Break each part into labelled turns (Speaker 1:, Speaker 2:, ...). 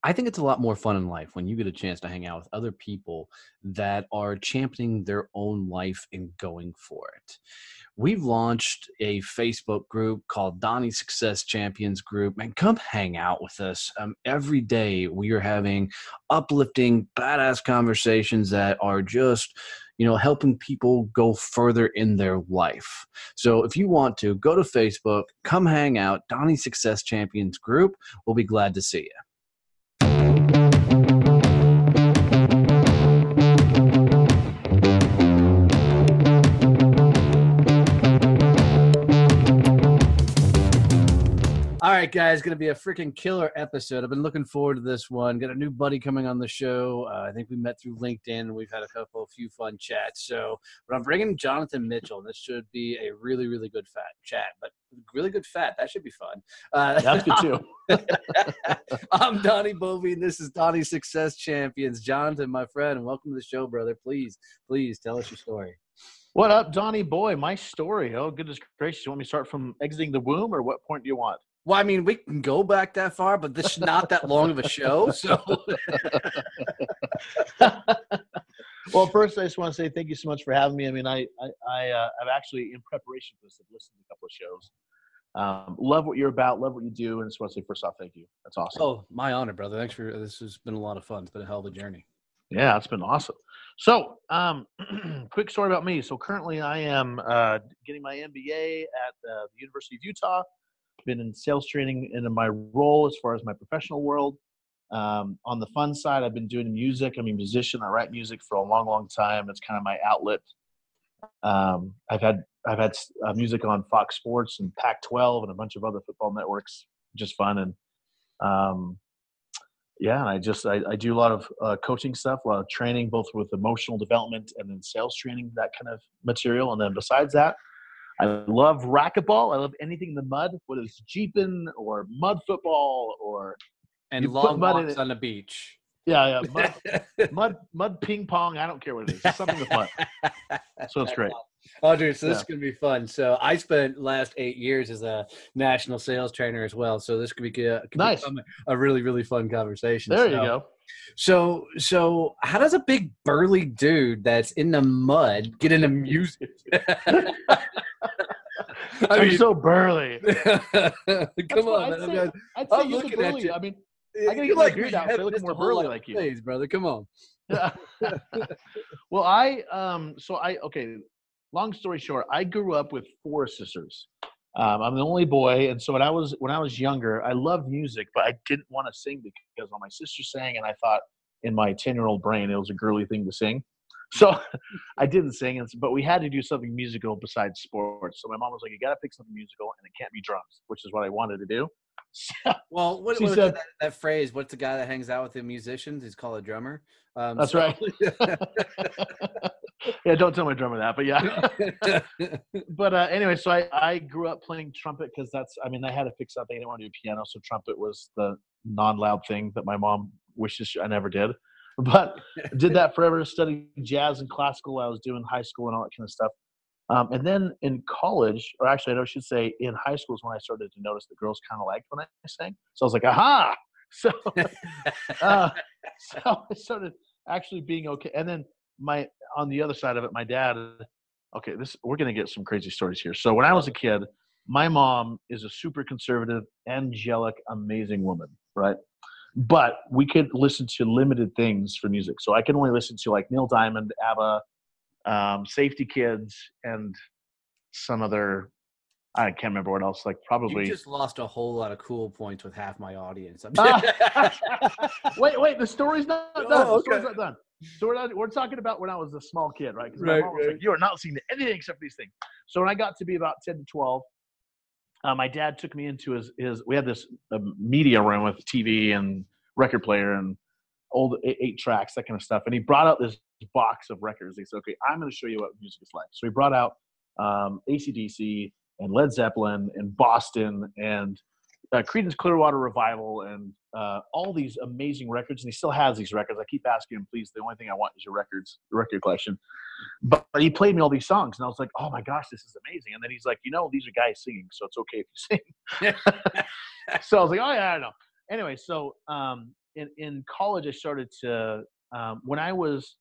Speaker 1: I think it's a lot more fun in life when you get a chance to hang out with other people that are championing their own life and going for it. We've launched a Facebook group called Donnie Success Champions Group. Man, come hang out with us. Every day we are having uplifting, badass conversations that are just, helping people go further in their life. So if you want to, go to Facebook, come hang out, Donnie Success Champions Group. We'll be glad to see you. All right, guys, going to be a freaking killer episode. I've been looking forward to this one. Got a new buddy coming on the show. I think we met through LinkedIn, and we've had a few fun chats. But I'm bringing Jonathan Mitchell, and this should be a really, really good chat. But really good fat, that should be fun.
Speaker 2: That's good too.
Speaker 1: I'm Donnie Bovey, and this is Donnie Success Champions. Jonathan, my friend, welcome to the show, brother. Please tell us your story.
Speaker 2: What up, Donnie boy? My story. Oh, goodness gracious. You want me to start from exiting the womb, or what point do you want?
Speaker 1: Well, I mean, we can go back that far, but this is not that long of a show. So,
Speaker 2: well, first, I just want to say thank you so much for having me. I mean, I've actually, in preparation for this, I've listened to a couple of shows. Love what you're about, love what you do, and just want to say first off, thank you. That's awesome.
Speaker 1: Oh, my honor, brother. Thanks for this. Has been a lot of fun. It's been a hell of a journey.
Speaker 2: Yeah, it's been awesome. So, quick story about me. So, currently, I am getting my MBA at the University of Utah. Been in sales training and in my role as far as my professional world. On the fun side, I've been doing music. I'm a musician. I write music for a long, long time. It's kind of my outlet. I've had music on Fox Sports and Pac-12 and a bunch of other football networks. Just fun. And I do a lot of coaching stuff, a lot of training, both with emotional development and then sales training, that kind of material. And then besides that, I love racquetball. I love anything in the mud, whether it's jeeping or mud football or
Speaker 1: long walks on the beach.
Speaker 2: Yeah. Mud ping pong. I don't care what it is. It's something with mud. So it's great.
Speaker 1: Oh, dude, so this is going to be fun. So I spent last 8 years as a national sales trainer as well. So this could be
Speaker 2: nice.
Speaker 1: A really, really fun conversation.
Speaker 2: There you go.
Speaker 1: So how does a big burly dude that's in the mud get into music?
Speaker 2: I'm so burly.
Speaker 1: Come on, man.
Speaker 2: I'd say you're burly. I mean, I gotta get my beard out so I look more burly like you.
Speaker 1: Please, brother, come on.
Speaker 2: Well, okay. Long story short, I grew up with 4 sisters. I'm the only boy, and so when I was younger, I loved music, but I didn't want to sing because all my sisters sang, and I thought in my 10-year-old brain it was a girly thing to sing. So I didn't sing, but we had to do something musical besides sports. So my mom was like, "You got to pick something musical, and it can't be drums," which is what I wanted to do. So,
Speaker 1: well, what said, that phrase? What's the guy that hangs out with the musicians? He's called a drummer.
Speaker 2: That's right. Yeah, don't tell my drummer that, but yeah. But anyway, so I grew up playing trumpet because I had to pick something. I didn't want to do piano, so trumpet was the non-loud thing that my mom wishes I never did. But did that forever, studied jazz and classical. I was doing high school and all that kind of stuff. And then in college, or actually I should say in high school is when I started to notice that girls kind of liked when I sang. So I was like, aha! So, so I started actually being okay. And then on the other side of it, my dad, okay, we're going to get some crazy stories here. So when I was a kid, my mom is a super conservative, angelic, amazing woman, right? But we could listen to limited things for music. So I could only listen to like Neil Diamond, ABBA, Safety Kids, and some other, I can't remember what else, like probably.
Speaker 1: You just lost a whole lot of cool points with half my audience.
Speaker 2: Wait, the story's not done.
Speaker 1: Oh, okay.
Speaker 2: The story's not done. So we're talking about when I was a small kid, right? Because
Speaker 1: my
Speaker 2: mom was like, "You are not listening to anything except these things." So when I got to be about 10 to 12, my dad took me into his. We had this media room with TV and record player and old 8 tracks, that kind of stuff. And he brought out this box of records. He said, "Okay, I'm going to show you what music is like." So he brought out AC/DC and Led Zeppelin and Boston and Creedence Clearwater Revival and all these amazing records. And he still has these records. I keep asking him, "Please, the only thing I want is your record collection." But he played me all these songs, and I was like, "Oh my gosh, this is amazing!" And then he's like, "These are guys singing, so it's okay if you sing." So I was like, "Oh yeah, I know." Anyway, so in college, I started to, when I was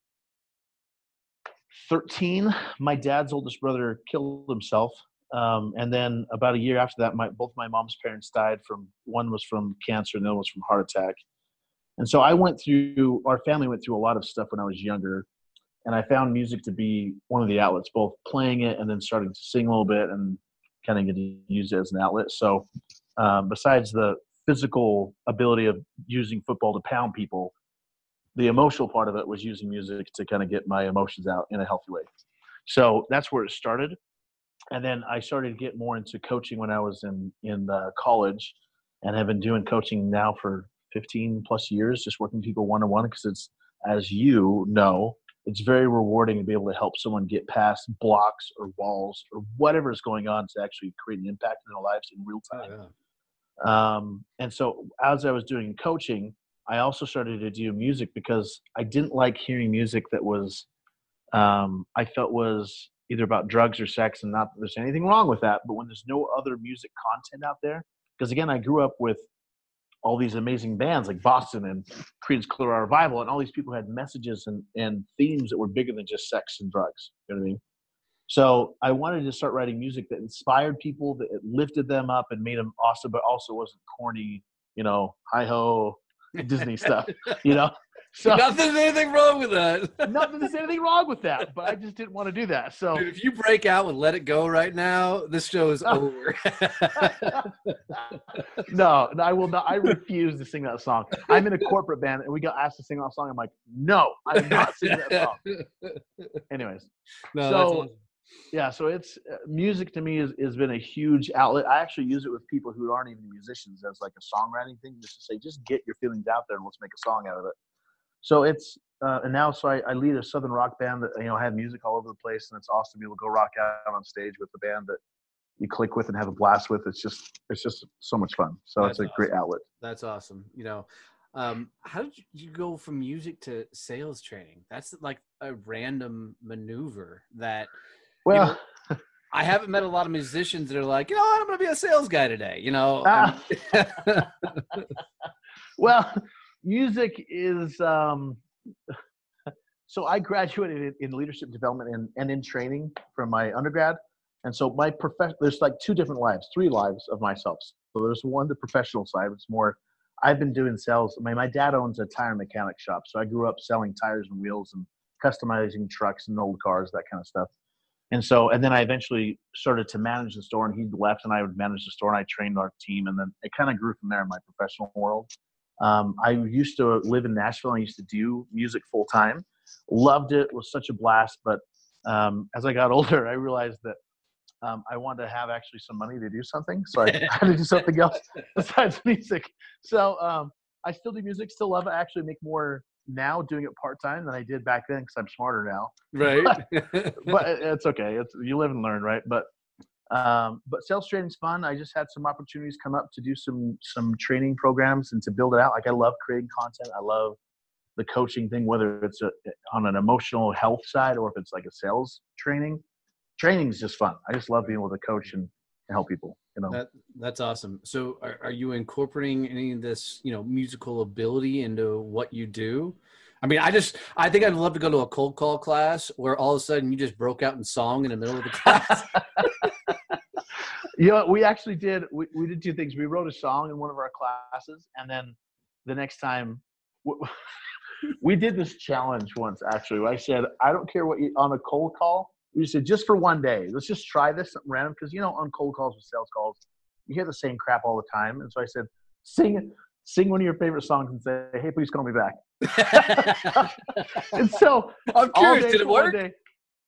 Speaker 2: 13, my dad's oldest brother killed himself. And then about a year after that, both my mom's parents died one was from cancer and the other was from heart attack. And so our family went through a lot of stuff when I was younger. And I found music to be one of the outlets, both playing it and then starting to sing a little bit and kind of get to use it as an outlet. So besides the physical ability of using football to pound people, the emotional part of it was using music to kind of get my emotions out in a healthy way. So that's where it started. And then I started to get more into coaching when I was in college, and have been doing coaching now for 15 plus years, just working with people one-on-one, because it's, as you know, it's very rewarding to be able to help someone get past blocks or walls or whatever is going on to actually create an impact in their lives in real time.
Speaker 1: Oh, yeah.
Speaker 2: And so as I was doing coaching, I also started to do music because I didn't like hearing music that was, I felt was either about drugs or sex, and not that there's anything wrong with that, but when there's no other music content out there, because again, I grew up with all these amazing bands like Boston and Creedence Clearwater Revival, and all these people had messages and themes that were bigger than just sex and drugs. You know what I mean? So I wanted to start writing music that inspired people, that it lifted them up and made them awesome, but also wasn't corny, hi-ho Disney stuff, So
Speaker 1: Nothing, anything wrong with that.
Speaker 2: nothing to say anything wrong with that, but I just didn't want to do that. So
Speaker 1: Dude, if you break out with "Let It Go" right now, this show is over.
Speaker 2: No, I will not. I refuse to sing that song. I'm in a corporate band, and we got asked to sing that song. I'm like, no, I'm not singing that song. Anyways,
Speaker 1: No,
Speaker 2: so
Speaker 1: that's awesome.
Speaker 2: yeah, so it's music to me has been a huge outlet. I actually use it with people who aren't even musicians as like a songwriting thing, just to say, just get your feelings out there and let's make a song out of it. So it's and now I lead a southern rock band that I have music all over the place, and it's awesome to be able to go rock out on stage with the band that you click with and have a blast with. It's just so much fun. So
Speaker 1: That's
Speaker 2: it's a great outlet.
Speaker 1: That's awesome. How did you go from music to sales training? That's like a random maneuver that,
Speaker 2: Well,
Speaker 1: I haven't met a lot of musicians that are like, I'm going to be a sales guy today,
Speaker 2: well, music is so I graduated in leadership development and in training from my undergrad. And so my there's like three lives of myself. So there's one, the professional side. It's more, I've been doing sales. My dad owns a tire mechanic shop. So I grew up selling tires and wheels and customizing trucks and old cars, that kind of stuff. And then I eventually started to manage the store, and he left and I would manage the store, and I trained our team. And then it kind of grew from there in my professional world. I used to live in Nashville. I used to do music full time. Loved it. It was such a blast. But as I got older, I realized that I wanted to have actually some money to do something. So I had to do something else besides music. So I still do music, still love it. I actually make more now doing it part-time than I did back then, because I'm smarter now.
Speaker 1: Right.
Speaker 2: But it's okay. You live and learn, right? But sales training's fun. I just had some opportunities come up to do some training programs and to build it out. Like, I love creating content. I love the coaching thing, whether it's on an emotional health side or if it's like a sales training. Training is just fun. I just love being able to coach and help people.
Speaker 1: That's awesome. So are you incorporating any of this, musical ability into what you do? I mean, I think I'd love to go to a cold call class where all of a sudden you just broke out in song in the middle of the class.
Speaker 2: We actually did. We did two things. We wrote a song in one of our classes, and then the next time we did this challenge once, actually. I said, I don't care what on a cold call. We said, just for one day, let's just try this something random. Because, on cold calls with sales calls, you hear the same crap all the time. And so I said, sing one of your favorite songs and say, hey, please call me back. And so
Speaker 1: I'm curious, did it work?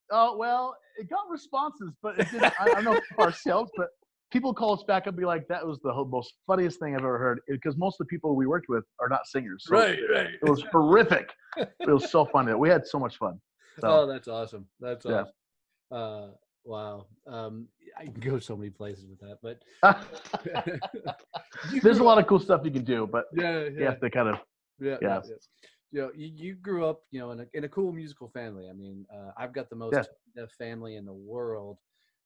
Speaker 2: Oh, well, it got responses, but it didn't. I don't know if ourselves, but people call us back and be like, that was the most funniest thing I've ever heard. Because most of the people we worked with are not singers. So
Speaker 1: right.
Speaker 2: It was horrific. It was so funny. We had so much fun. So,
Speaker 1: oh, that's awesome. That's
Speaker 2: yeah.
Speaker 1: awesome. Wow. I can go so many places with that, but
Speaker 2: there's a lot of cool stuff you can do, but
Speaker 1: you
Speaker 2: have to kind of,
Speaker 1: you grew up, in a cool musical family. I mean, I've got the most family in the world.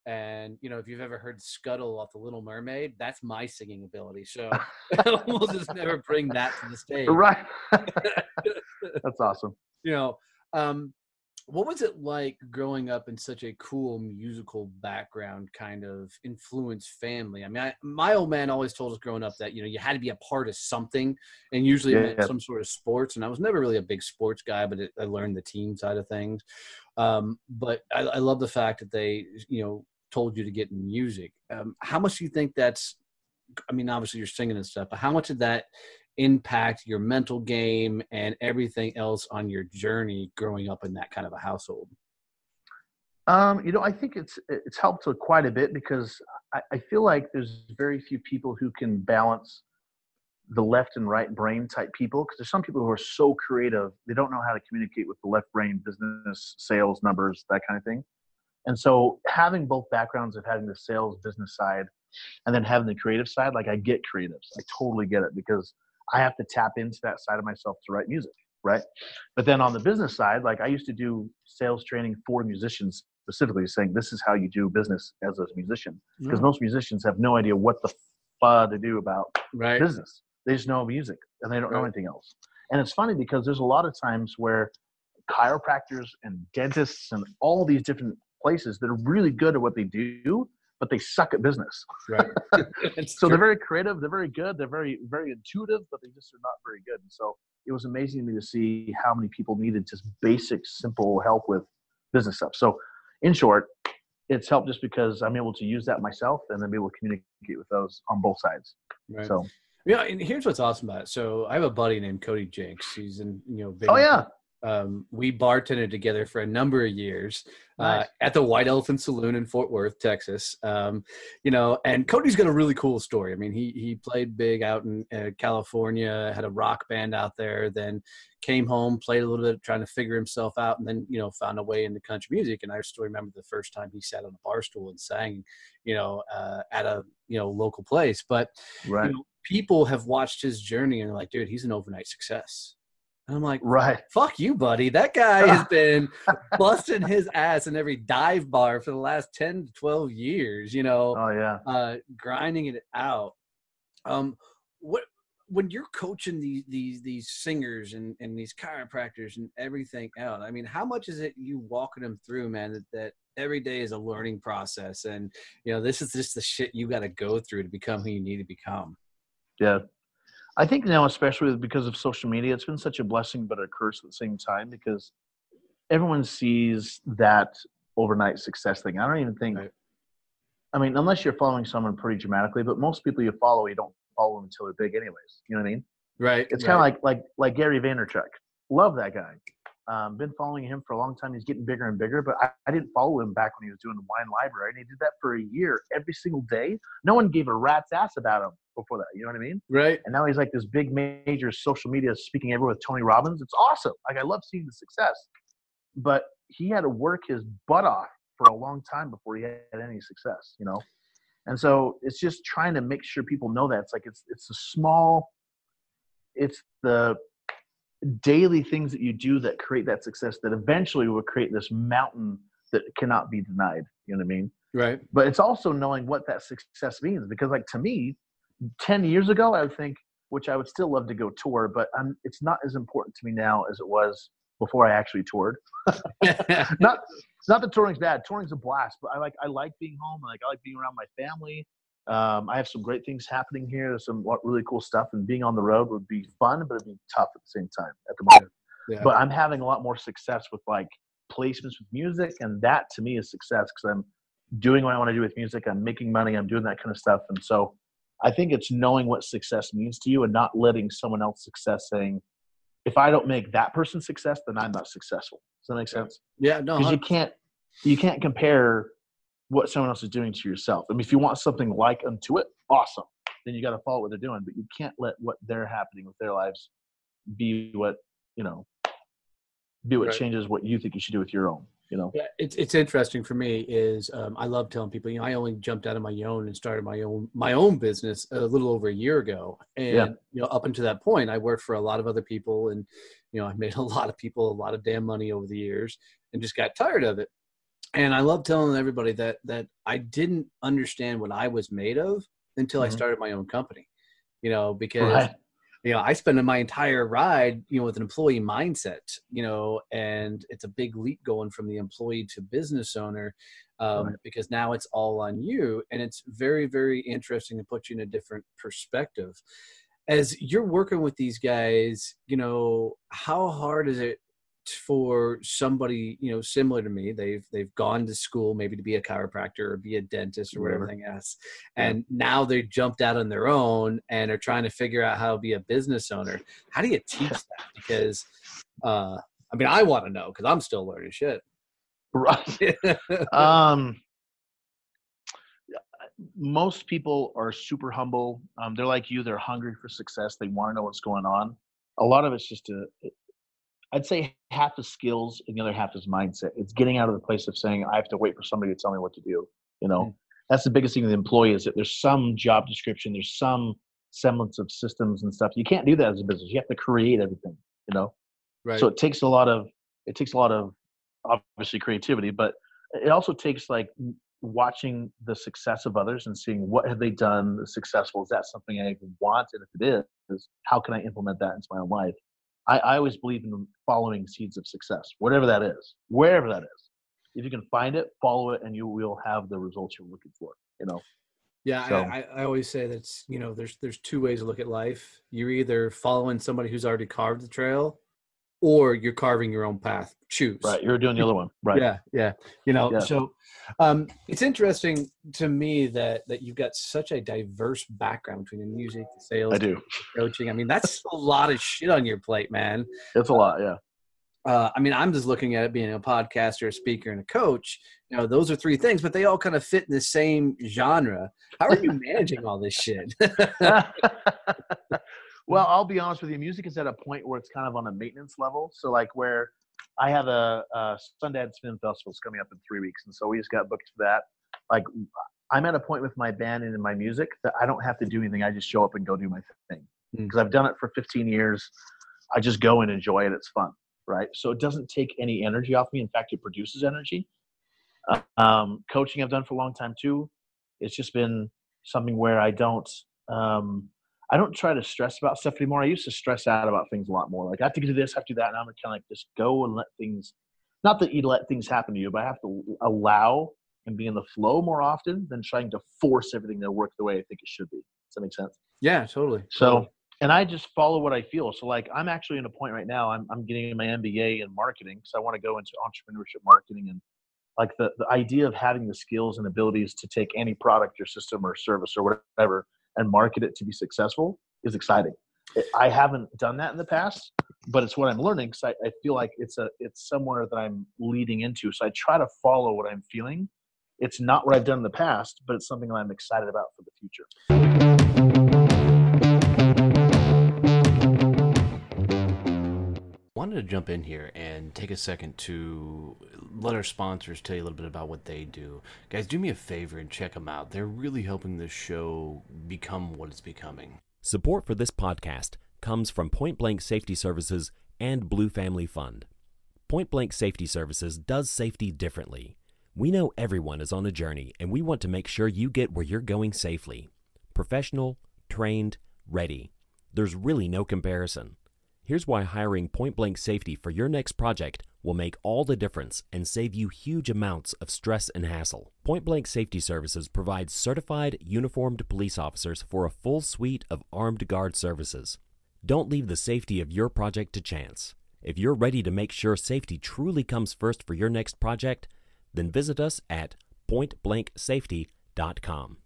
Speaker 1: And, you know, if you've ever heard Scuttle off The Little Mermaid, that's my singing ability. So we'll just never bring that to the stage.
Speaker 2: Right. That's awesome.
Speaker 1: You know, what was it like growing up in such a cool musical background kind of influenced family? I mean, my old man always told us growing up that, you know, you had to be a part of something, and usually it meant some sort of sports. And I was never really a big sports guy, but I learned the team side of things. But I love the fact that they, you know, told you to get in music. How much do you think that's, I mean, obviously you're singing and stuff, but how much did that impact your mental game and everything else on your journey growing up in that kind of a household?
Speaker 2: You know, I think it's helped quite a bit, because I feel like there's very few people who can balance the left and right brain type people, because there's some people who are so creative, they don't know how to communicate with the left brain, business, sales, numbers, that kind of thing. And so having both backgrounds of having the sales business side and then having the creative side, like I get creatives. I totally get it, because I have to tap into that side of myself to write music, right? But then on the business side, like I used to do sales training for musicians, specifically saying this is how you do business as a musician. Because most musicians have no idea what the fuck to do about business. They just know music and they don't know anything else. And it's funny because there's a lot of times where chiropractors and dentists and all these different places that are really good at what they do, but they suck at business.
Speaker 1: Right.
Speaker 2: So they're very creative, they're very good, they're very, very intuitive, but they just are not very good. And so it was amazing to me to see how many people needed just basic, simple help with business stuff. So in short, it's helped just because I'm able to use that myself and then be able to communicate with those on both sides.
Speaker 1: Right.
Speaker 2: So
Speaker 1: yeah, and here's what's awesome about it. So I have a buddy named Cody Jinks. He's in, you know, big.
Speaker 2: Oh yeah.
Speaker 1: We bartended together for a number of years
Speaker 2: Nice.
Speaker 1: at the White Elephant Saloon in Fort Worth, Texas. You know, and Cody's got a really cool story. I mean, he played big out in California, had a rock band out there, then came home, played a little bit, trying to figure himself out, and then, you know, found a way into country music. And I still remember the first time he sat on a bar stool and sang, you know, at a, you know, local place. But you know, people have watched his journey and they're like, dude, he's an overnight success. And I'm like, fuck you, buddy. That guy has been busting his ass in every dive bar for the last 10 to 12 years, you know.
Speaker 2: Oh yeah.
Speaker 1: Grinding it out. When you're coaching these singers and these chiropractors and everything else, I mean, how much is it you walking them through, man, that every day is a learning process, and, you know, this is just the shit you got to go through to become who you need to become?
Speaker 2: Yeah. I think now, especially because of social media, it's been such a blessing but a curse at the same time, because everyone sees that overnight success thing. I don't even think, I mean, unless you're following someone pretty dramatically, but most people you follow, you don't follow them until they're big anyways. You know what I mean?
Speaker 1: Right.
Speaker 2: It's kind of like Gary Vaynerchuk. Love that guy. Been following him for a long time. He's getting bigger and bigger, but I didn't follow him back when he was doing the wine library. And he did that for a year, every single day. No one gave a rat's ass about him before that. You know what I mean?
Speaker 1: Right.
Speaker 2: And now he's like this big major social media speaking everywhere with Tony Robbins. It's awesome. Like, I love seeing the success, but he had to work his butt off for a long time before he had any success, you know? And so it's just trying to make sure people know that. It's like, it's the daily things that you do that create that success that eventually will create this mountain that cannot be denied. You know what I mean?
Speaker 1: Right.
Speaker 2: But it's also knowing what that success means, because, like, to me, 10 years ago, I would think, which I would still love to go tour, but it's not as important to me now as it was before I actually toured. Not that touring's bad. Touring's a blast, but I like being home. I like being around my family. I have some great things happening here. There's some really cool stuff, and being on the road would be fun, but it'd be tough at the same time at the moment. Yeah. But I'm having a lot more success with, like, placements with music, and that to me is success, because I'm doing what I want to do with music. I'm making money. I'm doing that kind of stuff. And so I think it's knowing what success means to you and not letting someone else's success saying, if I don't make that person success, then I'm not successful. Does that make sense?
Speaker 1: Yeah, no.
Speaker 2: Because you can't compare what someone else is doing to yourself. I mean, if you want something like unto it, awesome. Then you got to follow what they're doing, but you can't let what they're happening with their lives be what, changes what you think you should do with your own. You know?
Speaker 1: Yeah, it's interesting for me is I love telling people, I only jumped out of my own and started my own business a little over a year ago. And, up until that point, I worked for a lot of other people, and, I made a lot of people a lot of damn money over the years and just got tired of it. And I love telling everybody that I didn't understand what I was made of until I started my own company, because
Speaker 2: Right.
Speaker 1: I spent my entire ride, with an employee mindset, and it's a big leap going from the employee to business owner,
Speaker 2: Right.
Speaker 1: because now it's all on you. And it's very, very interesting to put you in a different perspective. As you're working with these guys, how hard is it for somebody, similar to me? They've gone to school maybe to be a chiropractor or be a dentist or
Speaker 2: Whatever.
Speaker 1: everything else,
Speaker 2: Yeah.
Speaker 1: and now they jumped out on their own and are trying to figure out how to be a business owner. How do you teach that? Because I want to know, because I'm still learning shit.
Speaker 2: Right. Most people are super humble. They're like you. They're hungry for success. They want to know what's going on. A lot of it's just I'd say half is skills and the other half is mindset. It's getting out of the place of saying, I have to wait for somebody to tell me what to do. That's the biggest thing with the employee, is that there's some job description, there's some semblance of systems and stuff. You can't do that as a business. You have to create everything,
Speaker 1: Right.
Speaker 2: So it takes a lot of obviously creativity, but it also takes like watching the success of others and seeing what have they done successful. Is that something I even want? And if it is, how can I implement that into my own life? I always believe in following seeds of success, whatever that is, wherever that is. If you can find it, follow it, and you will have the results you're looking for.
Speaker 1: Yeah,
Speaker 2: So
Speaker 1: I always say that's, there's two ways to look at life. You're either following somebody who's already carved the trail, or you're carving your own path. Choose.
Speaker 2: right, you're doing the other one, right?
Speaker 1: Yeah.
Speaker 2: Yeah.
Speaker 1: So it's interesting to me that you've got such a diverse background between the music, the sales,
Speaker 2: I do.
Speaker 1: the coaching. That's a lot of shit on your plate, man.
Speaker 2: It's a lot, yeah.
Speaker 1: I'm just looking at it being a podcaster, a speaker, and a coach. Those are three things, but they all kind of fit in the same genre. How are you managing all this shit?
Speaker 2: Well, I'll be honest with you. Music is at a point where it's kind of on a maintenance level. So like where I have a Sundance Film Festival's coming up in 3 weeks. And so we just got booked for that. Like I'm at a point with my band and in my music that I don't have to do anything. I just show up and go do my thing. Because I've done it for 15 years. I just go and enjoy it. It's fun. Right. So it doesn't take any energy off me. In fact, it produces energy. Coaching I've done for a long time too. It's just been something where I don't try to stress about stuff anymore. I used to stress out about things a lot more. Like I have to do this, I have to do that. And I'm kind of like, just go and let things, not that you let things happen to you, but I have to allow and be in the flow more often than trying to force everything to work the way I think it should be. Does that make sense?
Speaker 1: Yeah, totally.
Speaker 2: So, and I just follow what I feel. So like, I'm actually in a point right now, I'm getting my MBA in marketing. So I want to go into entrepreneurship marketing, and like the idea of having the skills and abilities to take any product or system or service or whatever and market it to be successful is exciting. I haven't done that in the past, but it's what I'm learning. So I feel like it's somewhere that I'm leading into. So I try to follow what I'm feeling. It's not what I've done in the past, but it's something that I'm excited about for the future.
Speaker 1: Wanted to jump in here and take a second to let our sponsors tell you a little bit about what they do. Guys, do me a favor and check them out. They're really helping this show become what it's becoming.
Speaker 3: Support for this podcast comes from Point Blank Safety Services and Blue Family Fund. Point Blank Safety Services does safety differently. We know everyone is on a journey, and we want to make sure you get where you're going safely. Professional, trained, ready. There's really no comparison. Here's why hiring Point Blank Safety for your next project will make all the difference and save you huge amounts of stress and hassle. Point Blank Safety Services provides certified, uniformed police officers for a full suite of armed guard services. Don't leave the safety of your project to chance. If you're ready to make sure safety truly comes first for your next project, then visit us at pointblanksafety.com.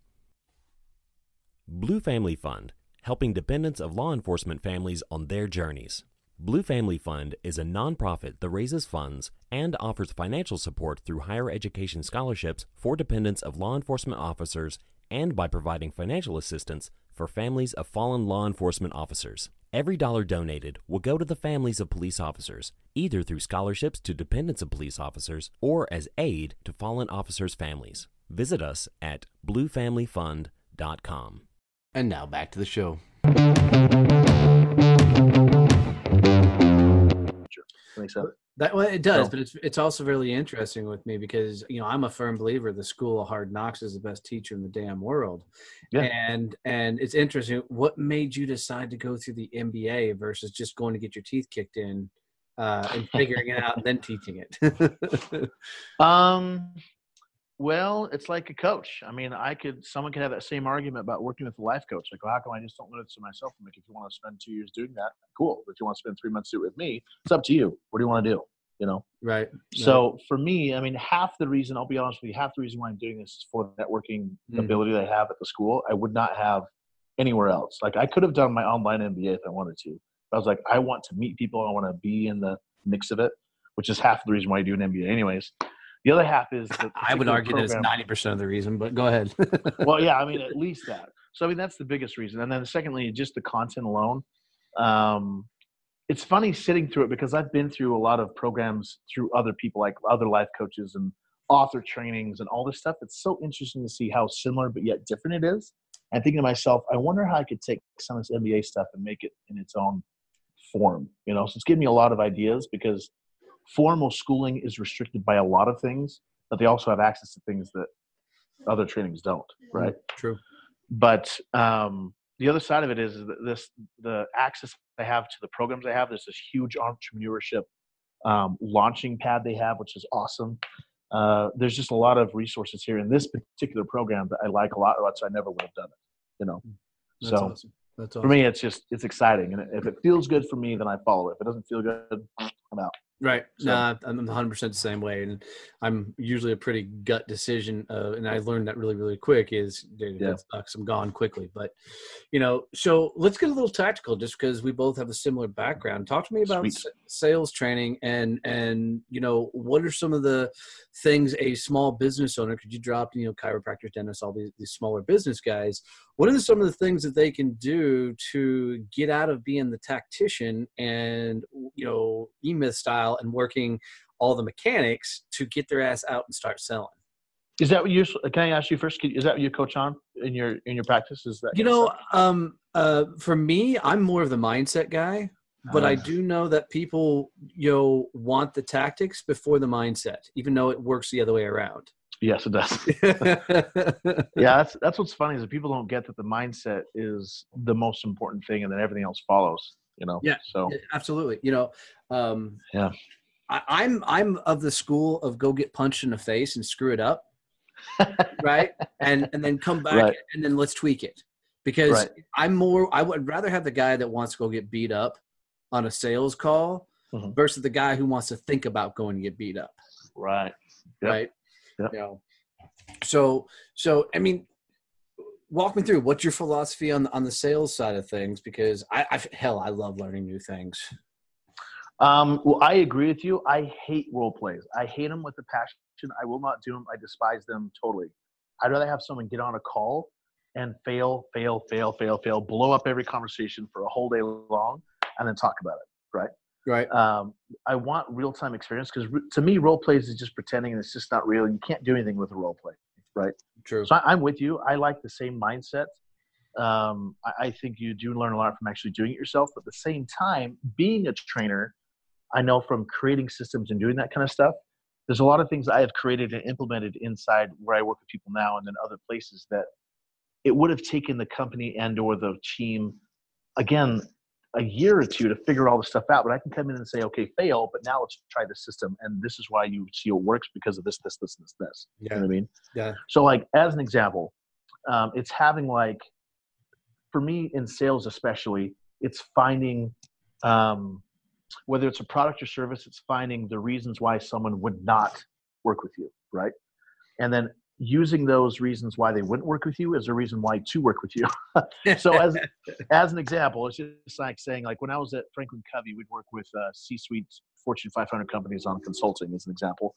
Speaker 3: Blue Family Fund, helping dependents of law enforcement families on their journeys. Blue Family Fund is a nonprofit that raises funds and offers financial support through higher education scholarships for dependents of law enforcement officers and by providing financial assistance for families of fallen law enforcement officers. Every dollar donated will go to the families of police officers, either through scholarships to dependents of police officers or as aid to fallen officers' families. Visit us at bluefamilyfund.com.
Speaker 1: And now back to the show. Well, it does,
Speaker 2: So,
Speaker 1: but it's also really interesting with me because I'm a firm believer the school of hard knocks is the best teacher in the damn world,
Speaker 2: yeah.
Speaker 1: and it's interesting. What made you decide to go through the MBA versus just going to get your teeth kicked in and figuring it out and then teaching it?
Speaker 2: Well, it's like a coach. I mean, someone could have that same argument about working with a life coach. Like, well, how come I just don't learn it to myself? I'm like, if you want to spend 2 years doing that, cool. But if you want to spend 3 months doing it with me, it's up to you. What do you want to do?
Speaker 1: Right.
Speaker 2: So for me, I mean, half the reason, I'll be honest with you, half the reason why I'm doing this is for the networking ability that I have at the school. I would not have anywhere else. Like, I could have done my online MBA if I wanted to. But I was like, I want to meet people. I want to be in the mix of it, which is half the reason why I do an MBA anyways. The other half is
Speaker 1: I would argue that it's 90% of the reason, but go ahead.
Speaker 2: Well, yeah, I mean, at least that. So, I mean, that's the biggest reason. And then secondly, just the content alone. It's funny sitting through it because I've been through a lot of programs through other people, like other life coaches and author trainings and all this stuff. It's so interesting to see how similar but yet different it is. I'm thinking to myself, I wonder how I could take some of this MBA stuff and make it in its own form. So it's giving me a lot of ideas because formal schooling is restricted by a lot of things, but they also have access to things that other trainings don't, right?
Speaker 1: True.
Speaker 2: But the other side of it is that the access they have to the programs they have. There's this huge entrepreneurship launching pad they have, which is awesome. There's just a lot of resources here in this particular program that I like a lot, or else I never would have done it.
Speaker 1: That's
Speaker 2: So
Speaker 1: awesome. That's awesome.
Speaker 2: for me, it's exciting. And if it feels good for me, then I follow it. If it doesn't feel good, I'm out.
Speaker 1: Right.
Speaker 2: So,
Speaker 1: No, I'm 100% the same way. And I'm usually a pretty gut decision. And I learned that really, really quick is dude, if it sucks, I'm gone quickly. But, so let's get a little tactical just because we both have a similar background. Talk to me about sales training and, what are some of the things a small business owner, could you drop, chiropractors, dentists, all these smaller business guys, what are some of the things that they can do to get out of being the tactician and, E-Myth style and working all the mechanics to get their ass out and start selling?
Speaker 2: Is that what you? Can I ask you first? Is that what you coach on in your practice? Is that
Speaker 1: for me, I'm more of the mindset guy, but I do know that people want the tactics before the mindset, even though it works the other way around.
Speaker 2: Yes, it does. Yeah, that's what's funny is that people don't get that the mindset is the most important thing, and then everything else follows.
Speaker 1: Yeah.
Speaker 2: So
Speaker 1: absolutely.
Speaker 2: Yeah.
Speaker 1: I'm of the school of go get punched in the face and screw it up, right? And then come back and then let's tweak it because I would rather have the guy that wants to go get beat up on a sales call versus the guy who wants to think about going to get beat up.
Speaker 2: Right.
Speaker 1: Yep. Right. Yep. So I mean, walk me through what's your philosophy on the sales side of things, because I love learning new things.
Speaker 2: Well, I agree with you. I hate role plays. I hate them with a passion. I will not do them. I despise them totally. I'd rather have someone get on a call and fail, blow up every conversation for a whole day long, and then talk about it. Right.
Speaker 1: Right.
Speaker 2: I want real-time experience because to me, role plays is just pretending and it's just not real. You can't do anything with a role play. Right.
Speaker 1: True.
Speaker 2: So I'm with you. I like the same mindset. I think you do learn a lot from actually doing it yourself. But at the same time, being a trainer, I know from creating systems and doing that kind of stuff, there's a lot of things I have created and implemented inside where I work with people now and then other places that it would have taken the company and or the team, again, a year or two to figure all this stuff out. But I can come in and say, okay, fail, but now let's try this system. And this is why you see it works because of this.
Speaker 1: Yeah.
Speaker 2: You know what I mean?
Speaker 1: Yeah.
Speaker 2: So like, as an example, it's having like, for me in sales especially, it's finding, whether it's a product or service, it's finding the reasons why someone would not work with you, right? And then using those reasons why they wouldn't work with you as a reason why to work with you. So as an example, it's just like saying, like when I was at Franklin Covey, we'd work with C-suite Fortune 500 companies on consulting as an example.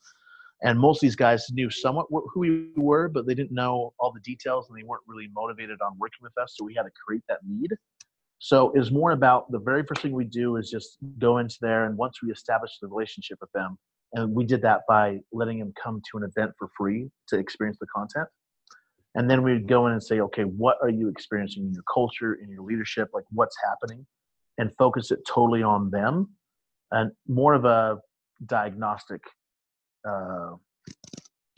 Speaker 2: And most of these guys knew somewhat who we were, but they didn't know all the details and they weren't really motivated on working with us. So we had to create that need. So it's more about the very first thing we do is just go into there. And once we establish the relationship with them, and we did that by letting them come to an event for free to experience the content. And then we'd go in and say, okay, what are you experiencing in your culture, in your leadership? Like what's happening? And focus it totally on them. And more of a diagnostic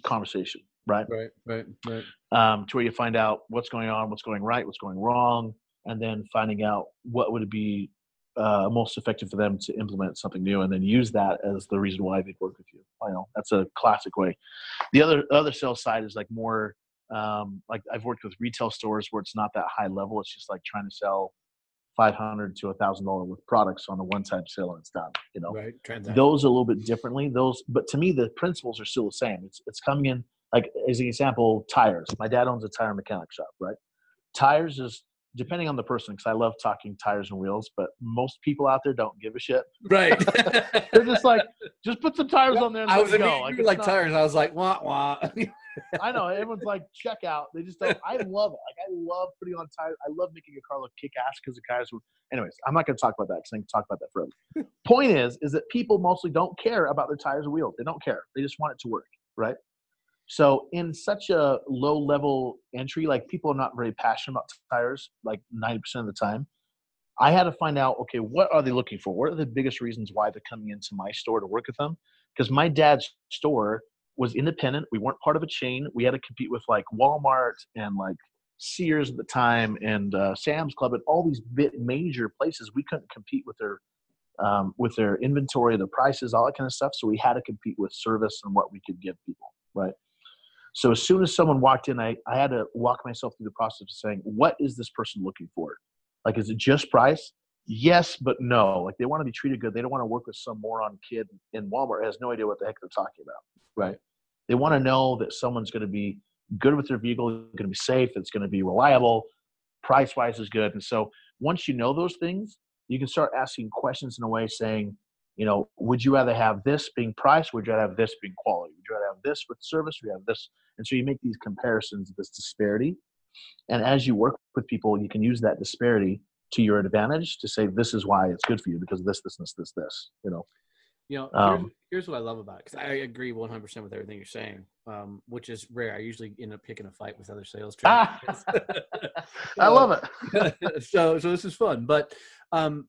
Speaker 2: conversation, right?
Speaker 1: Right.
Speaker 2: To where you find out what's going on, what's going right, what's going wrong, and then finding out what would be most effective for them to implement something new, and then use that as the reason why they work with you. I know that's a classic way. The other sales side is like more like I've worked with retail stores where it's not that high level. It's just like trying to sell $500 to $1,000 worth of products on a one-time sale and it's done.
Speaker 1: Right.
Speaker 2: Those a little bit differently. But to me, the principles are still the same. It's coming in, like as an example, tires. My dad owns a tire mechanic shop, right? Tires is depending on the person, because I love talking tires and wheels, but most people out there don't give a shit.
Speaker 1: Right.
Speaker 2: They're just like, just put some tires on there and let it go.
Speaker 1: Like tires. I was like, wah wah.
Speaker 2: I know, everyone's like, check out. They just don't. I love it. Like, I love putting on tires. I love making a car look kick ass because the cars were. Anyways, I'm not going to talk about that because I can talk about that forever. Point is that people mostly don't care about their tires and wheels. They don't care. They just want it to work, right? So in such a low level entry, like people are not very passionate about tires, like 90% of the time. I had to find out, okay, what are they looking for? What are the biggest reasons why they're coming into my store to work with them? Because my dad's store was independent. We weren't part of a chain. We had to compete with like Walmart and like Sears at the time and Sam's Club and all these major places. We couldn't compete with their inventory, their prices, all that kind of stuff. So we had to compete with service and what we could give people, right? So as soon as someone walked in, I had to walk myself through the process of saying, what is this person looking for? Like, is it just price? Yes, but no. Like, they want to be treated good. They don't want to work with some moron kid in Walmart who has no idea what the heck they're talking about, right? They want to know that someone's going to be good with their vehicle, going to be safe, it's going to be reliable, price-wise is good. And so once you know those things, you can start asking questions in a way saying, would you rather have this being price? Would you rather have this being quality? Would you rather have this with service? Would you have this? And so you make these comparisons, this disparity. And as you work with people, you can use that disparity to your advantage to say, this is why it's good for you because of this.
Speaker 1: Here's what I love about it, because I agree 100% with everything you're saying, which is rare. I usually end up picking a fight with other sales trainers.
Speaker 2: I love it.
Speaker 1: So this is fun. But,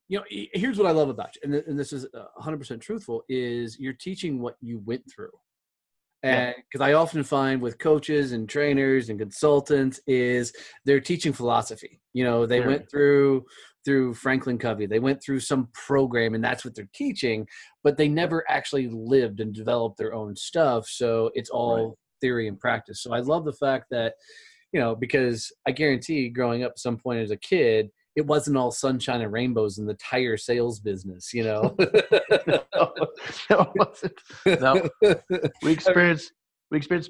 Speaker 1: here's what I love about you, and this is 100% truthful, is you're teaching what you went through. And because I often find with coaches and trainers and consultants is they're teaching philosophy. They went through Franklin Covey. They went through some program and that's what they're teaching, but they never actually lived and developed their own stuff. So it's all theory and practice. So I love the fact that, because I guarantee growing up at some point as a kid, it wasn't all sunshine and rainbows in the tire sales business,
Speaker 2: No, it wasn't. No. We experienced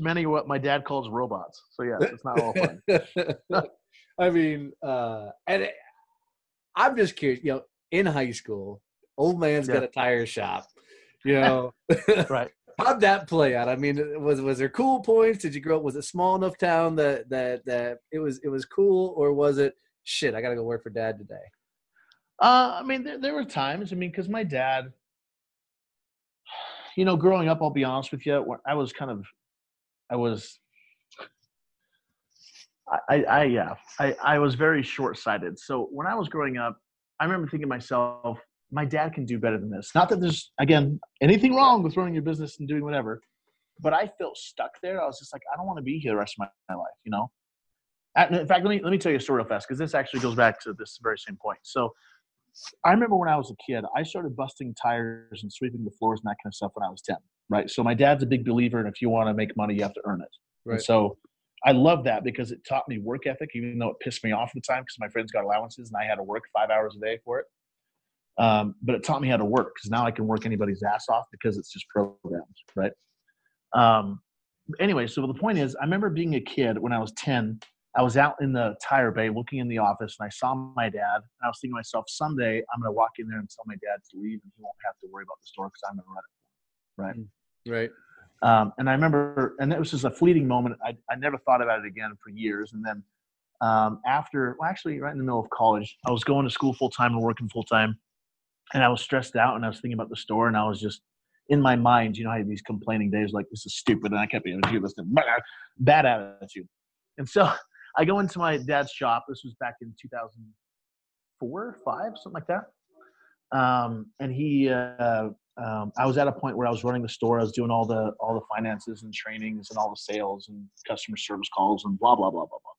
Speaker 2: many of what my dad calls robots. So yes, it's not all fun.
Speaker 1: I mean, and I'm just curious, in high school, old man's got a tire shop,
Speaker 2: Right.
Speaker 1: How'd that play out? I mean, was there cool points? Did you grow up? Was it small enough town that it was cool, or was it shit? I got to go work for dad today.
Speaker 2: I mean, there were times. I mean, because my dad, growing up, I'll be honest with you, I was very short-sighted. So when I was growing up, I remember thinking to myself, my dad can do better than this. Not that there's, again, anything wrong with running your business and doing whatever, but I felt stuck there. I was just like, I don't want to be here the rest of my life, In fact, let me tell you a story real fast, because this actually goes back to this very same point. So I remember when I was a kid, I started busting tires and sweeping the floors and that kind of stuff when I was 10, right? So my dad's a big believer in if you want to make money, you have to earn it. Right. And so I love that because it taught me work ethic, even though it pissed me off at the time because my friends got allowances and I had to work 5 hours a day for it. But it taught me how to work because now I can work anybody's ass off because it's just programmed, right? Anyway, so the point is, I remember being a kid when I was 10. I was out in the tire bay looking in the office and I saw my dad. And I was thinking to myself, someday I'm going to walk in there and tell my dad to leave and he won't have to worry about the store because I'm going to run it for him, right?
Speaker 1: Right.
Speaker 2: And I remember, and it was just a fleeting moment. I never thought about it again for years. And then actually right in the middle of college, I was going to school full-time and working full-time. And I was stressed out and I was thinking about the store and I was just in my mind, I had these complaining days like, this is stupid. And I kept being do this, bad attitude. And so I go into my dad's shop. This was back in 2004, 5, something like that. And I was at a point where I was running the store. I was doing all the finances and trainings and all the sales and customer service calls and blah, blah, blah, blah, blah.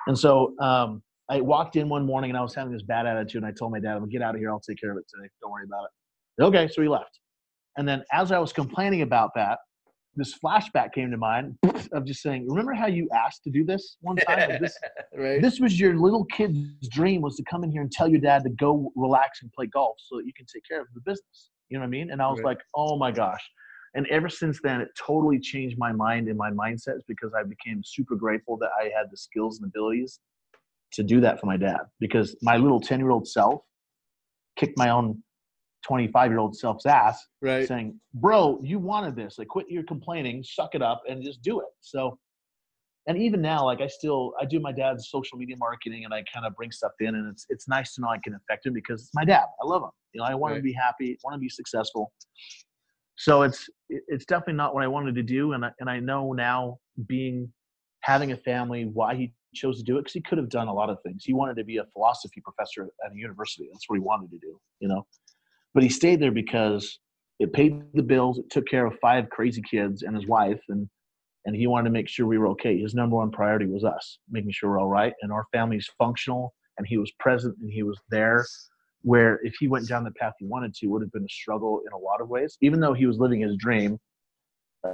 Speaker 2: And so I walked in one morning and I was having this bad attitude. And I told my dad, I'm going to get out of here. I'll take care of it today. Don't worry about it. Okay. So he left. And then as I was complaining about that, this flashback came to mind of just saying, remember how you asked to do this one time? Like
Speaker 1: Right.
Speaker 2: This was your little kid's dream, was to come in here and tell your dad to go relax and play golf so that you can take care of the business. You know what I mean? And I was like, oh my gosh. And ever since then, it totally changed my mind and my mindsets, because I became super grateful that I had the skills and abilities to do that for my dad, because my little 10-year-old self kicked my own 25-year-old self's ass, saying, bro, you wanted this. Like, quit your complaining, suck it up, and just do it. So, and even now, like, I do my dad's social media marketing, and I kind of bring stuff in, and it's nice to know I can affect him, because it's my dad. I love him. You know, I want him to be happy, want to be successful. So it's definitely not what I wanted to do. And I know now, having a family, why he chose to do it, because he could have done a lot of things. He wanted to be a philosophy professor at a university. That's what he wanted to do, you know. But he stayed there because it paid the bills. It took care of 5 crazy kids and his wife, and he wanted to make sure we were okay. His number one priority was us, making sure we're all right, and our family's functional, and he was present and he was there. Where if he went down the path he wanted to, it would have been a struggle in a lot of ways. Even though he was living his dream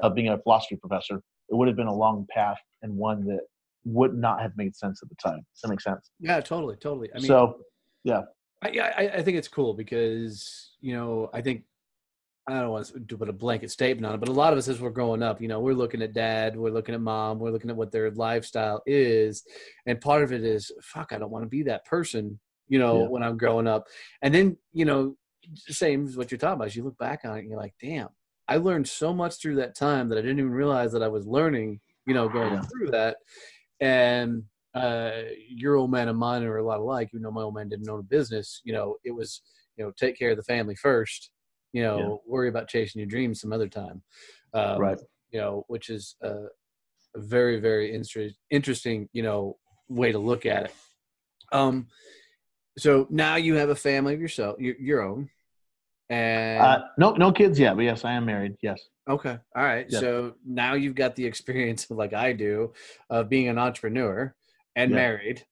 Speaker 2: of being a philosophy professor, it would have been a long path, and one that would not have made sense at the time. Does that make sense?
Speaker 1: Yeah, totally. I mean,
Speaker 2: so yeah.
Speaker 1: I think it's cool because, you know, I think, I don't want to put a blanket statement on it, but a lot of us as we're growing up, you know, we're looking at dad, we're looking at mom, we're looking at what their lifestyle is. And part of it is, fuck, I don't want to be that person, you know, when I'm growing up. And then, you know, same as what you're talking about, is you look back on it and you're like, damn, I learned so much through that time that I didn't even realize that I was learning, you know, going through that. And your old man and mine are a lot alike. Even though my old man didn't own a business, you know, it was, you know, take care of the family first, you know, worry about chasing your dreams some other time. You know, which is a very, very interesting, you know, way to look at it. So now you have a family of yourself, your own, and
Speaker 2: no kids yet, but yes, I am married. Yes.
Speaker 1: Okay. All right. Yes. So now you've got the experience, like I do, of being an entrepreneur and married,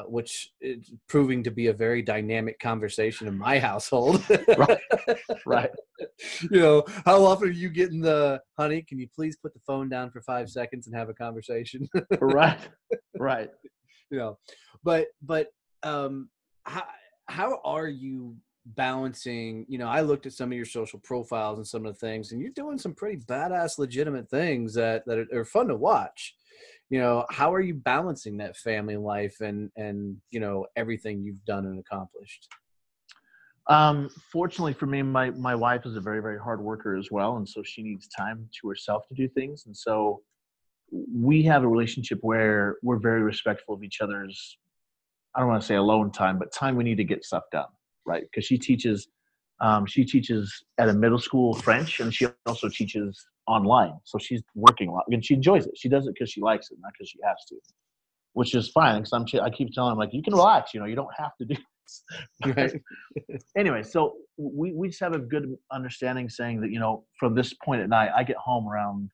Speaker 1: which is proving to be a very dynamic conversation in my household.
Speaker 2: Right.
Speaker 1: You know, how often are you getting the, honey, can you please put the phone down for 5 seconds and have a conversation?
Speaker 2: Right.
Speaker 1: You know, but how are you balancing, you know, I looked at some of your social profiles and some of the things, and you're doing some pretty badass, legitimate things that are fun to watch. You know, how are you balancing that family life and, you know, everything you've done and accomplished?
Speaker 2: Fortunately for me, my wife is a very, very hard worker as well. And so she needs time to herself to do things. And so we have a relationship where we're very respectful of each other's, I don't want to say alone time, but time we need to get stuff done. Right. Because she teaches at a middle school French, and she also teaches online. So she's working a lot, and she enjoys it. She does it because she likes it, not because she has to, which is fine. Because I keep telling her, like, you can relax, you know, you don't have to do this. Right. Anyway, so we just have a good understanding, saying that, you know, from this point at night, I get home around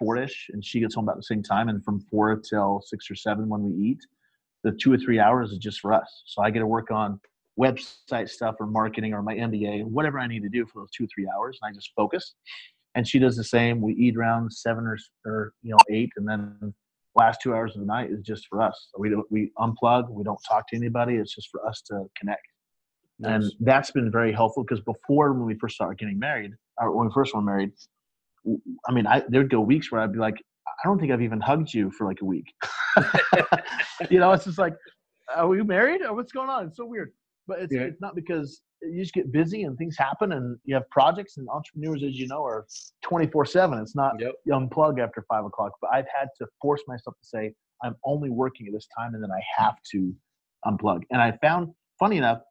Speaker 2: 4-ish, and she gets home about the same time. And from 4 till 6 or 7 when we eat, the 2 or 3 hours is just for us. So I get to work on website stuff or marketing or my MBA, whatever I need to do for those 2 or 3 hours. And I just focus. And she does the same. We eat around 7 or 8. And then last 2 hours of the night is just for us. We unplug. We don't talk to anybody. It's just for us to connect. Nice. And that's been very helpful, because before, when we first started getting married, or when we first were married, I mean, there'd go weeks where I'd be like, I don't think I've even hugged you for like a week. You know, it's just like, are we married? Or what's going on? It's so weird. But it's not, because you just get busy and things happen, and you have projects, and entrepreneurs, as you know, are 24/7. It's not unplug after 5 o'clock. But I've had to force myself to say, I'm only working at this time, and then I have to unplug. And I found, funny enough,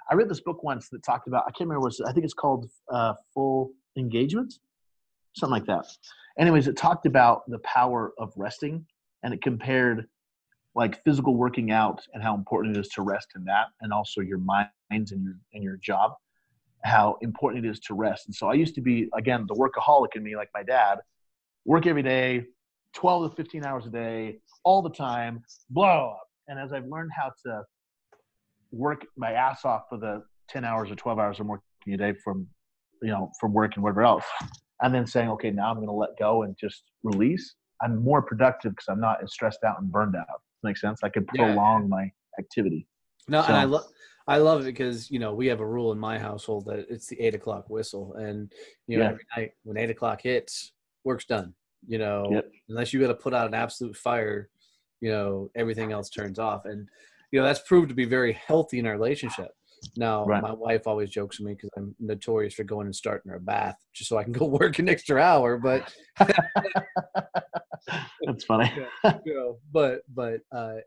Speaker 2: I read this book once that talked about, I can't remember what I think it's called Full Engagement, something like that. Anyways, it talked about the power of resting, and it compared like physical working out and how important it is to rest in that, and also your mind and your job. how important it is to rest. And so I used to be, again, the workaholic in me, like my dad, work every day, 12 to 15 hours a day, all the time, blah. And as I've learned how to work my ass off for the 10 hours or 12 hours I'm working a day from work and whatever else, and then saying, okay, now I'm going to let go and just release, I'm more productive because I'm not as stressed out and burned out. Makes sense? I can prolong my activity.
Speaker 1: No, so, and I love it because, we have a rule in my household that it's the 8 o'clock whistle. And, every night when 8 o'clock hits, work's done. Unless you got to put out an absolute fire, everything else turns off. And, that's proved to be very healthy in our relationship. Now, my wife always jokes with me because I'm notorious for going and starting her bath just so I can go work an extra hour. But
Speaker 2: that's funny.
Speaker 1: But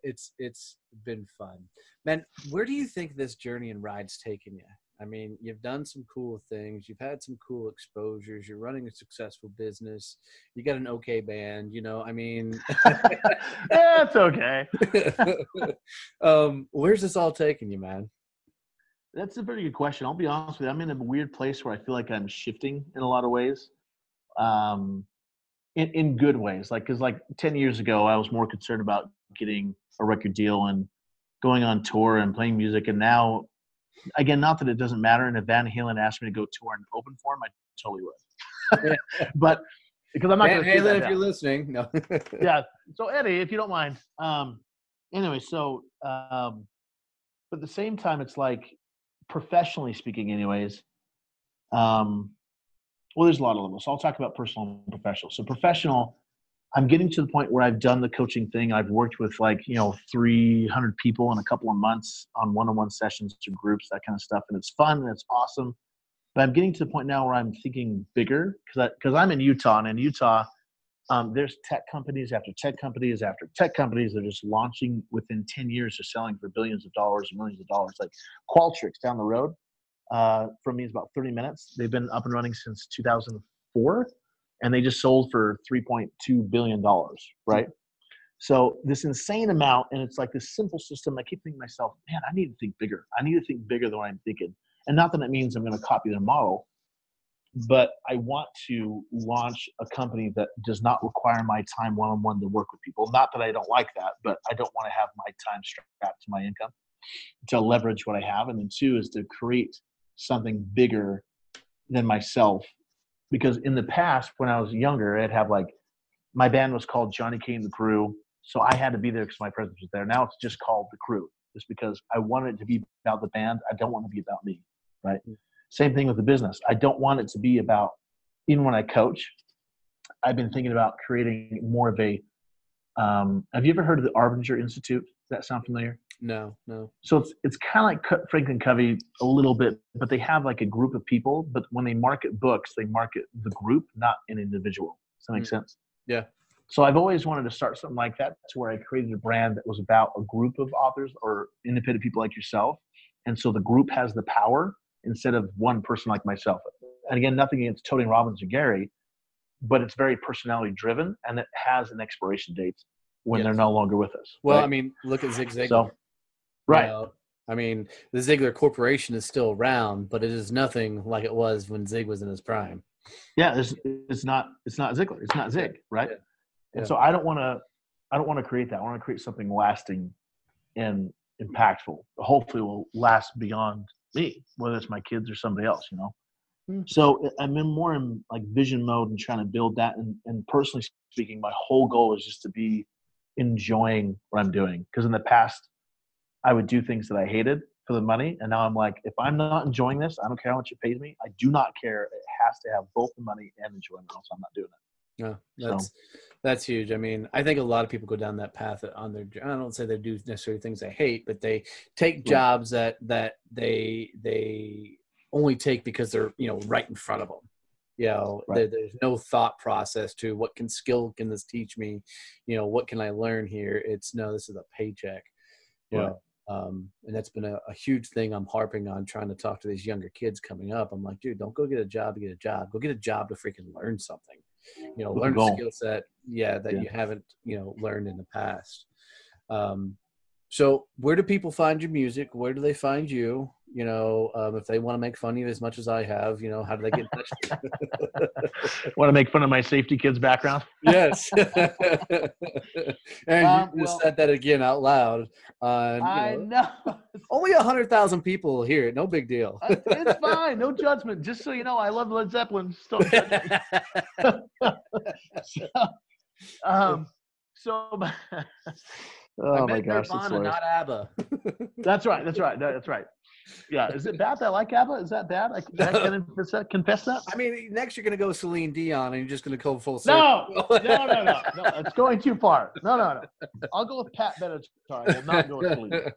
Speaker 1: it's been fun, man. Where do you think this journey in ride's taken you? I mean, you've done some cool things. You've had some cool exposures. You're running a successful business. You got an okay band, I mean.
Speaker 2: Yeah, it's okay.
Speaker 1: Where's this all taking you, man?
Speaker 2: That's a very good question. I'll be honest with you. I'm in a weird place where I feel like I'm shifting in a lot of ways, in good ways. Because 10 years ago, I was more concerned about getting a record deal and going on tour and playing music. And now, again, not that it doesn't matter. And if Van Halen asked me to go tour and open for him, I totally would. But because I'm not going to
Speaker 1: Van Halen, if you're listening, no.
Speaker 2: Yeah. So Eddie, if you don't mind. Anyway, so but at the same time, it's like, professionally speaking, anyways. Well, there's a lot of levels. So I'll talk about personal and professional. So professional, I'm getting to the point where I've done the coaching thing. I've worked with 300 people in a couple of months on one-on-one sessions to groups, that kind of stuff. And it's fun and it's awesome. But I'm getting to the point now where I'm thinking bigger because I'm in Utah, and in Utah, there's tech companies after tech companies after tech companies that are just launching within 10 years. They're selling for billions of dollars and millions of dollars. Like Qualtrics down the road from me is about 30 minutes. They've been up and running since 2004, and they just sold for $3.2 billion, right? So this insane amount, and it's like this simple system. I keep thinking to myself, man, I need to think bigger. I need to think bigger than what I'm thinking. And not that it means I'm going to copy their model, but I want to launch a company that does not require my time one-on-one to work with people. Not that I don't like that, but I don't want to have my time strapped to my income, to leverage what I have. And then two is to create something bigger than myself. Because in the past, when I was younger, I'd have my band was called Johnny K and the Crew. So I had to be there because my presence was there. Now it's just called the Crew, just because I wanted it to be about the band. I don't want it to be about me, right? Same thing with the business. I don't want it to be about, even when I coach, I've been thinking about creating more of a, have you ever heard of the Arbinger Institute? Does that sound familiar?
Speaker 1: No.
Speaker 2: So it's kind of like Franklin Covey a little bit, but they have a group of people, but when they market books, they market the group, not an individual. Does that make sense?
Speaker 1: Yeah.
Speaker 2: So I've always wanted to start something like that, to where I created a brand that was about a group of authors or independent people like yourself. And so the group has the power instead of one person like myself. And again, nothing against Tony Robbins or Gary, but it's very personality driven, and it has an expiration date when they're no longer with us.
Speaker 1: Well,
Speaker 2: right?
Speaker 1: I mean, look at Zig Ziglar.
Speaker 2: So, right.
Speaker 1: I mean, the Ziglar Corporation is still around, but it is nothing like it was when Zig was in his prime.
Speaker 2: Yeah, it's not Ziglar. It's not Zig, right?
Speaker 1: Yeah.
Speaker 2: And so I don't want to create that. I want to create something lasting and impactful. Hopefully, will last beyond me, whether it's my kids or somebody else. So I'm more in vision mode and trying to build that. And personally speaking, my whole goal is just to be enjoying what I'm doing. Because in the past, I would do things that I hated for the money. And now I'm like, if I'm not enjoying this, I don't care how much it pays me. I do not care. It has to have both the money and enjoyment, else I'm not doing it.
Speaker 1: Yeah, that's huge. I mean, I think a lot of people go down that path on their, I don't say they do necessarily things they hate, but they take jobs that they only take because they're, right in front of them. There's no thought process to what skill can this teach me? What can I learn here? It's this is a paycheck. And that's been a huge thing I'm harping on, trying to talk to these younger kids coming up. I'm like, dude, don't go get a job to get a job. Go get a job to freaking learn something. Learn a skill set, that you haven't, learned in the past. So where do people find your music? Where do they find you? if they want to make fun of you as much as I have, how do they get in touch?
Speaker 2: Want to make fun of my safety kids background?
Speaker 1: Yes. And you just said that again out loud.
Speaker 2: I know.
Speaker 1: Only 100,000 people hear it. No big deal.
Speaker 2: It's fine. No judgment. Just so you know, I love Led Zeppelin. Still judge me. Oh my gosh,
Speaker 1: Nirvana, not ABBA.
Speaker 2: That's right. Yeah, is it bad that I like ABBA? Is that bad? Can I confess that?
Speaker 1: I mean, next you're going to go Celine Dion, and you're just going to go full circle.
Speaker 2: No, it's going too far. No. I'll go with Pat Benatar. I will not go with Celine.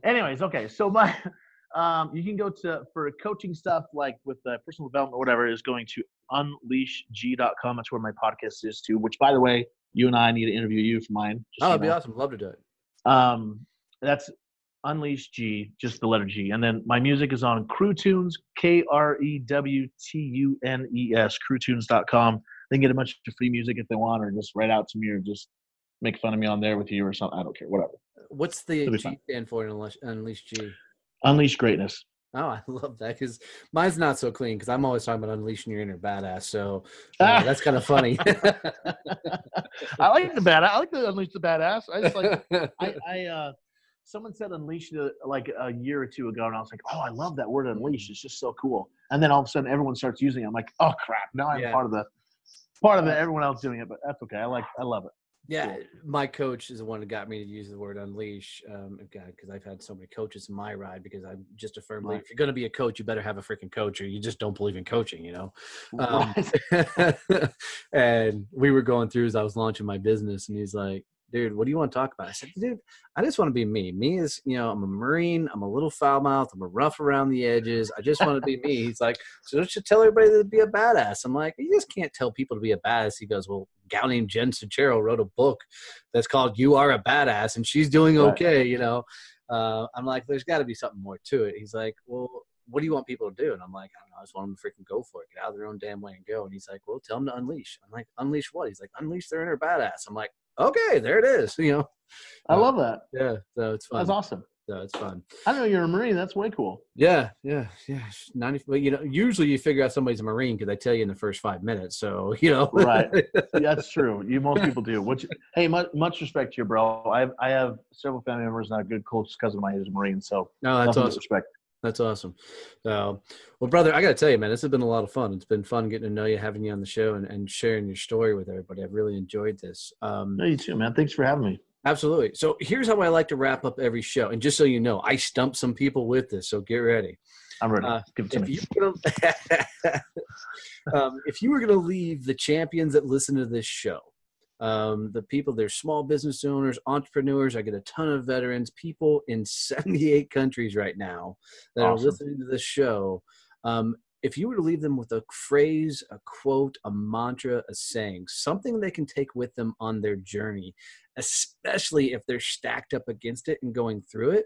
Speaker 2: Anyways, okay. So you can go for coaching stuff like with personal development or whatever is going to unleashg.com. That's where my podcast is too. Which, by the way, you and I need to interview you for mine.
Speaker 1: That'd be awesome. Love to do it.
Speaker 2: That's Unleash G, just the letter G. And then my music is on CrewTunes, KREWTUNES, crewtunes.com. They can get a bunch of free music if they want, or just write out to me, or just make fun of me on there with you or something. I don't care, whatever.
Speaker 1: What's the G stand for in Unleash G?
Speaker 2: Unleash greatness.
Speaker 1: Oh, I love that, because mine's not so clean, because I'm always talking about unleashing your inner badass. So that's kind of funny.
Speaker 2: I like the badass. I like to unleash the badass. I just like someone said unleash like a year or two ago, and I was like, oh, I love that word unleash. It's just so cool. And then all of a sudden everyone starts using it. I'm like, oh crap, now I'm part of the everyone else doing it, but that's okay. I love it.
Speaker 1: Yeah, cool. My coach is the one that got me to use the word unleash, because I've had so many coaches in my ride, because I'm just a firm believer. If you're going to be a coach, you better have a freaking coach, or you just don't believe in coaching, And we were going through as I was launching my business, and he's like, dude, what do you want to talk about? I said, dude, I just want to be me. Me is, I'm a Marine. I'm a little foul-mouthed. I'm a rough around the edges. I just want to be me. He's like, so don't you tell everybody to be a badass? I'm like, you just can't tell people to be a badass. He goes, well, a gal named Jen Sincero wrote a book that's called You Are a Badass, and she's doing okay, I'm like, there's got to be something more to it. He's like, well, what do you want people to do? And I'm like, I don't know. I just want them to freaking go for it. Get out of their own damn way and go. And he's like, well, tell them to unleash. I'm like, unleash what? He's like, unleash their inner badass. I'm like, okay, there it is.
Speaker 2: I love that.
Speaker 1: Yeah, so it's fun.
Speaker 2: That's awesome.
Speaker 1: So it's fun.
Speaker 2: I know you're a Marine. That's way cool.
Speaker 1: Yeah. 90. But usually you figure out somebody's a Marine because they tell you in the first 5 minutes. So
Speaker 2: Right. That's true. Most people do. Hey, much respect to you, bro. I have several family members, and a good close cousin of mine who's a Marine. So
Speaker 1: no, that's awesome.
Speaker 2: Respect.
Speaker 1: That's awesome. So, well, brother, I got to tell you, man, this has been a lot of fun. It's been fun getting to know you, having you on the show, and sharing your story with everybody. I've really enjoyed this.
Speaker 2: No, you too, man. Thanks for having me.
Speaker 1: Absolutely. So here's how I like to wrap up every show. And just so you know, I stumped some people with this, so get ready.
Speaker 2: I'm ready. Give it to me.
Speaker 1: If you were going to leave the champions that listen to this show, the people, they're small business owners, entrepreneurs. I get a ton of veterans, people in 78 countries right now that are listening to this show. If you were to leave them with a phrase, a quote, a mantra, a saying, something they can take with them on their journey, especially if they're stacked up against it and going through it,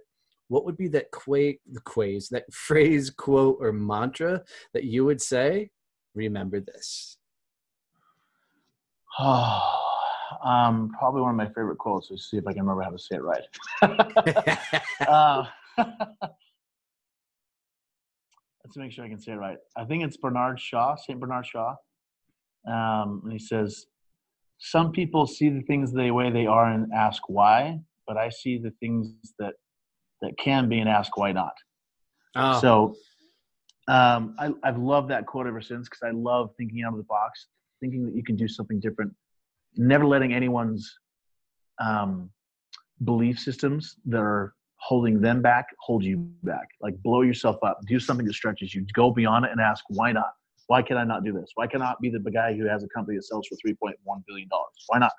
Speaker 1: what would be that that phrase, quote, or mantra that you would say? Remember this.
Speaker 2: Probably one of my favorite quotes. Let's see if I can remember how to say it right. Let's make sure I can say it right. I think it's St. Bernard Shaw. And he says, some people see the things the way they are and ask why, but I see the things that can be and ask why not. Oh. So I've loved that quote ever since, because I love thinking out of the box, thinking that you can do something different, never letting anyone's belief systems that are holding them back hold you back. Like, blow yourself up, do something that stretches you, go beyond it and ask why not. Why can I not do this? Why can I not be the guy who has a company that sells for $3.1 billion? Why not?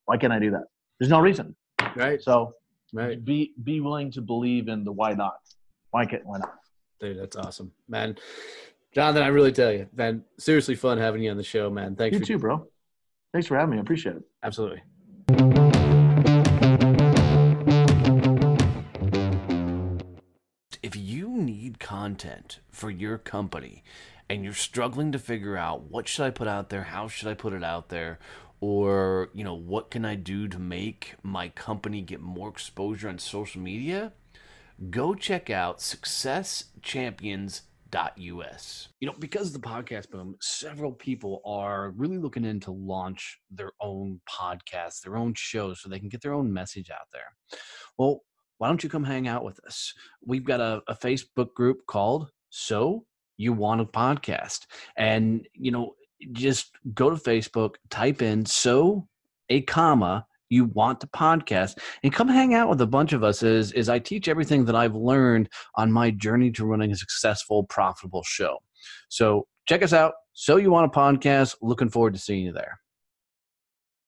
Speaker 2: Why can't I do that? There's no reason.
Speaker 1: Right.
Speaker 2: So be willing to believe in the why not. Why not?
Speaker 1: Dude, that's awesome, man. Jonathan, I really tell you, man, seriously fun having you on the show, man. Thanks.
Speaker 2: You too, bro. Thanks for having me. I appreciate it.
Speaker 1: Absolutely. If you need content for your company and you're struggling to figure out what should I put out there, how should I put it out there, or what can I do to make my company get more exposure on social media, go check out successchampions.us. Because of the podcast boom, several people are really looking in to launch their own podcasts, their own shows, so they can get their own message out there. Well, why don't you come hang out with us? We've got a Facebook group called So You Want a Podcast. And, just go to Facebook, type in you want to podcast, and come hang out with a bunch of us as I teach everything that I've learned on my journey to running a successful, profitable show. So check us out. So You Want a Podcast. Looking forward to seeing you there.